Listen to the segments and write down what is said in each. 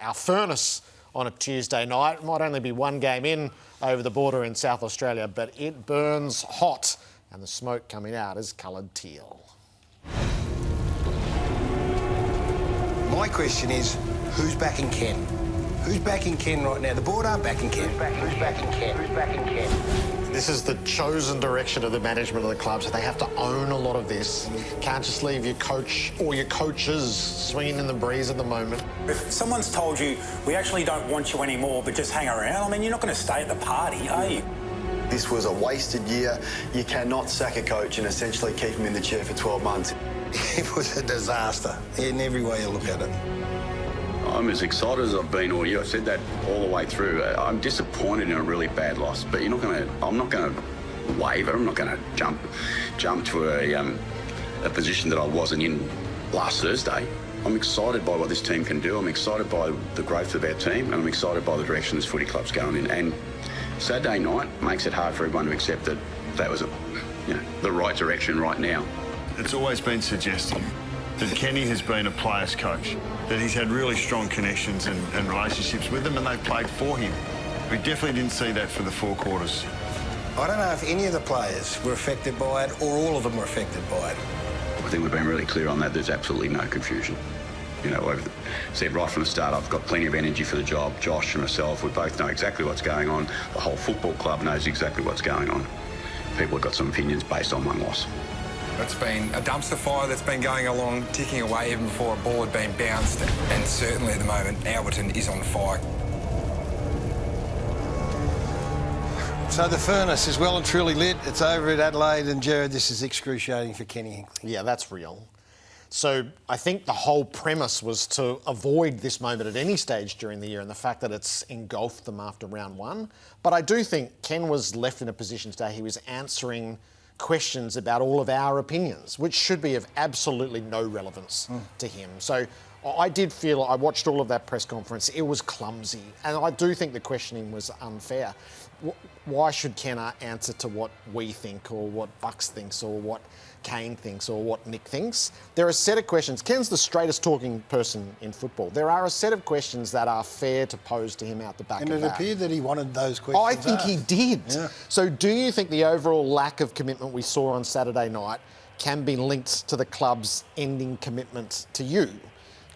Our furnace on a Tuesday night might only be one game in over the border in South Australia, but it burns hot and the smoke coming out is coloured teal. My question is, who's backing Ken? Who's backing Ken right now? The board aren't backing Ken. Who's backing Ken? Who's backing Ken? This is the chosen direction of the management of the club, so they have to own a lot of this. Can't just leave your coach or your coaches swinging in the breeze at the moment. If someone's told you, we actually don't want you anymore, but just hang around, I mean, you're not going to stay at the party, are you? This was a wasted year. You cannot sack a coach and essentially keep him in the chair for 12 months. It was a disaster in every way you look at it. I'm as excited as I've been all year. I've said that all the way through. I'm disappointed in a really bad loss, but I'm not going to waver. I'm not going to jump to a position that I wasn't in last Thursday. I'm excited by what this team can do. I'm excited by the growth of our team, and I'm excited by the direction this footy club's going in. And Saturday night makes it hard for everyone to accept that that was the right direction right now. It's always been suggested that Kenny has been a player's coach, that he's had really strong connections and relationships with them, and they've played for him. We definitely didn't see that for the four quarters. I don't know if any of the players were affected by it or all of them were affected by it. I think we've been really clear on that. There's absolutely no confusion. You know, I've said right from the start, I've got plenty of energy for the job. Josh and myself, we both know exactly what's going on. The whole football club knows exactly what's going on. People have got some opinions based on one loss. It's been a dumpster fire that's been going along, ticking away even before a ball had been bounced, and certainly at the moment, Alberton is on fire. So the furnace is well and truly lit. It's over at Adelaide, and Jared, this is excruciating for Kenny Hinkley. Yeah, that's real. So I think the whole premise was to avoid this moment at any stage during the year, and the fact that it's engulfed them after round one. But I do think Ken was left in a position today, he was answering questions about all of our opinions, which should be of absolutely no relevance to him. So I did feel, I watched all of that press conference, it was clumsy, and I do think the questioning was unfair. Why should Ken answer to what we think, or what Bucks thinks, or what Kane thinks, or what Nick thinks? There are a set of questions. Ken's the straightest talking person in football. There are a set of questions that are fair to pose to him out the back of that. And it appeared that he wanted those questions I think he did. Yeah. So do you think the overall lack of commitment we saw on Saturday night can be linked to the club's ending commitment to you?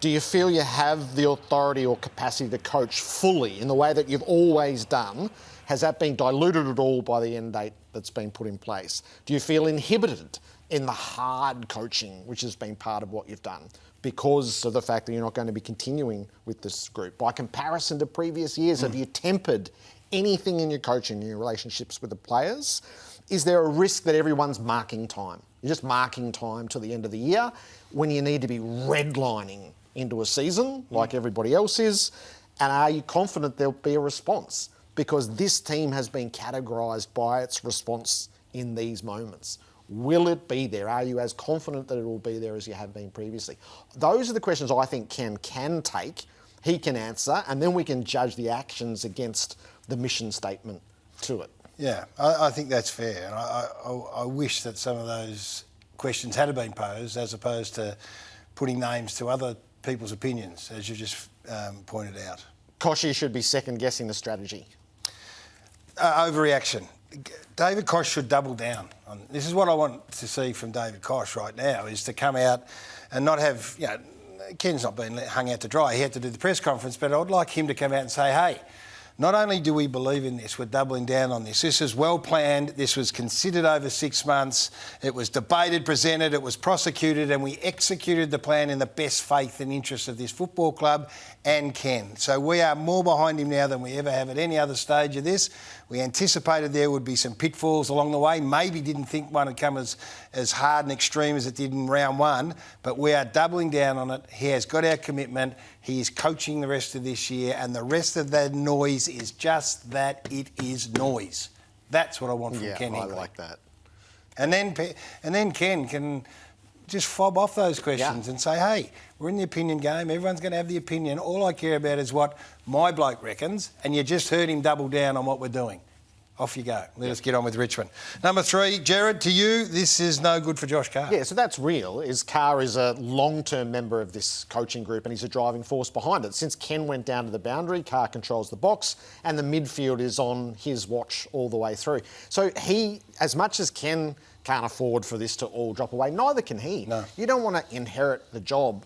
Do you feel you have the authority or capacity to coach fully in the way that you've always done? Has that been diluted at all by the end date that's been put in place? Do you feel inhibited in the hard coaching, which has been part of what you've done, because of the fact that you're not going to be continuing with this group? By comparison to previous years, have you tempered anything in your coaching, in your relationships with the players? Is there a risk that everyone's marking time? You're just marking time till the end of the year when you need to be redlining into a season like everybody else is? And are you confident there'll be a response? Because this team has been categorised by its response in these moments. Will it be there? Are you as confident that it will be there as you have been previously? Those are the questions I think Ken can take, he can answer, and then we can judge the actions against the mission statement to it. Yeah, I think that's fair. And I wish that some of those questions had been posed as opposed to putting names to other people's opinions, as you just pointed out. Koshi should be second-guessing the strategy. Overreaction. David Koch should double down. This is what I want to see from David Koch right now, is to come out and not have, Ken's not been hung out to dry. He had to do the press conference, but I'd like him to come out and say, hey, not only do we believe in this, we're doubling down on this. This is well planned. This was considered over 6 months. It was debated, presented, it was prosecuted, and we executed the plan in the best faith and interest of this football club and Ken. So we are more behind him now than we ever have at any other stage of this. We anticipated there would be some pitfalls along the way. Maybe didn't think one would come as hard and extreme as it did in round one, but we are doubling down on it. He has got our commitment. He is coaching the rest of this year, and the rest of that noise is just that, it is noise. That's what I want from Ken Hinkley. I like that. And then Ken can just fob off those questions and say, hey, we're in the opinion game. Everyone's going to have the opinion. All I care about is what my bloke reckons, and you just heard him double down on what we're doing. Off you go. Let us get on with Richmond. Number 3, Jared, to you, this is no good for Josh Carr. Yeah, so that's real. Carr is a long-term member of this coaching group and he's a driving force behind it. Since Ken went down to the boundary, Carr controls the box and the midfield is on his watch all the way through. So he, as much as Ken can't afford for this to all drop away, neither can he. No. You don't want to inherit the job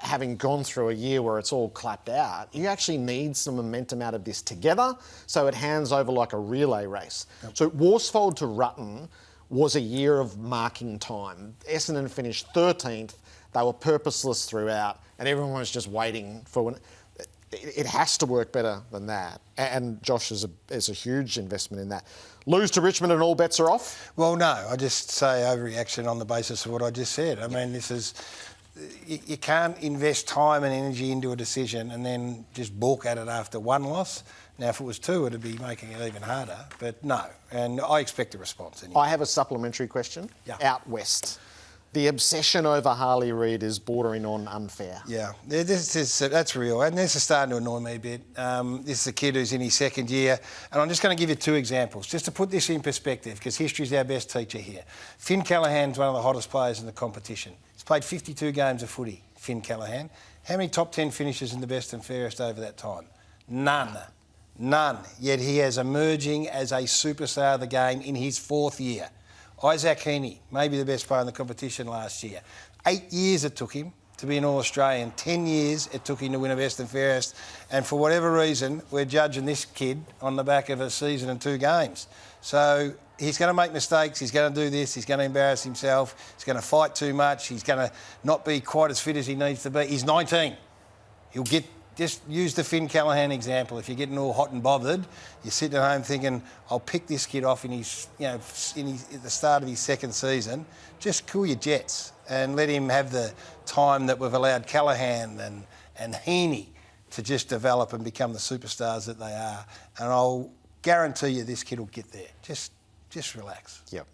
having gone through a year where it's all clapped out. You actually need some momentum out of this together so it hands over like a relay race. Yep. So Worsfold to Rutten was a year of marking time. Essendon finished 13th. They were purposeless throughout and everyone was just waiting for when... It has to work better than that. And Josh is a huge investment in that. Lose to Richmond and all bets are off? Well, no. I just say overreaction on the basis of what I just said. I mean, this is... You can't invest time and energy into a decision and then just balk at it after one loss. Now, if it was 2, it'd be making it even harder. But no, and I expect a response anyway. I have a supplementary question. Yeah. Out west. The obsession over Harley Reid is bordering on unfair. Yeah, that's real, and this is starting to annoy me a bit. This is a kid who's in his 2nd year, and I'm just going to give you 2 examples, just to put this in perspective, because history's our best teacher here. Finn Callahan's one of the hottest players in the competition. He's played 52 games of footy, Finn Callahan. How many top 10 finishes in the best and fairest over that time? None. None. Yet he is emerging as a superstar of the game in his 4th year. Isaac Heaney, maybe the best player in the competition last year. 8 years it took him to be an All-Australian. 10 years it took him to win a best and fairest. And for whatever reason, we're judging this kid on the back of a season and 2 games. So he's going to make mistakes. He's going to do this. He's going to embarrass himself. He's going to fight too much. He's going to not be quite as fit as he needs to be. He's 19. He'll get... Just use the Finn Callahan example. If you're getting all hot and bothered, you're sitting at home thinking, I'll pick this kid off at the start of his 2nd season. Just cool your jets and let him have the time that we've allowed Callahan and Heaney to just develop and become the superstars that they are. And I'll guarantee you this kid will get there. Just relax. Yep.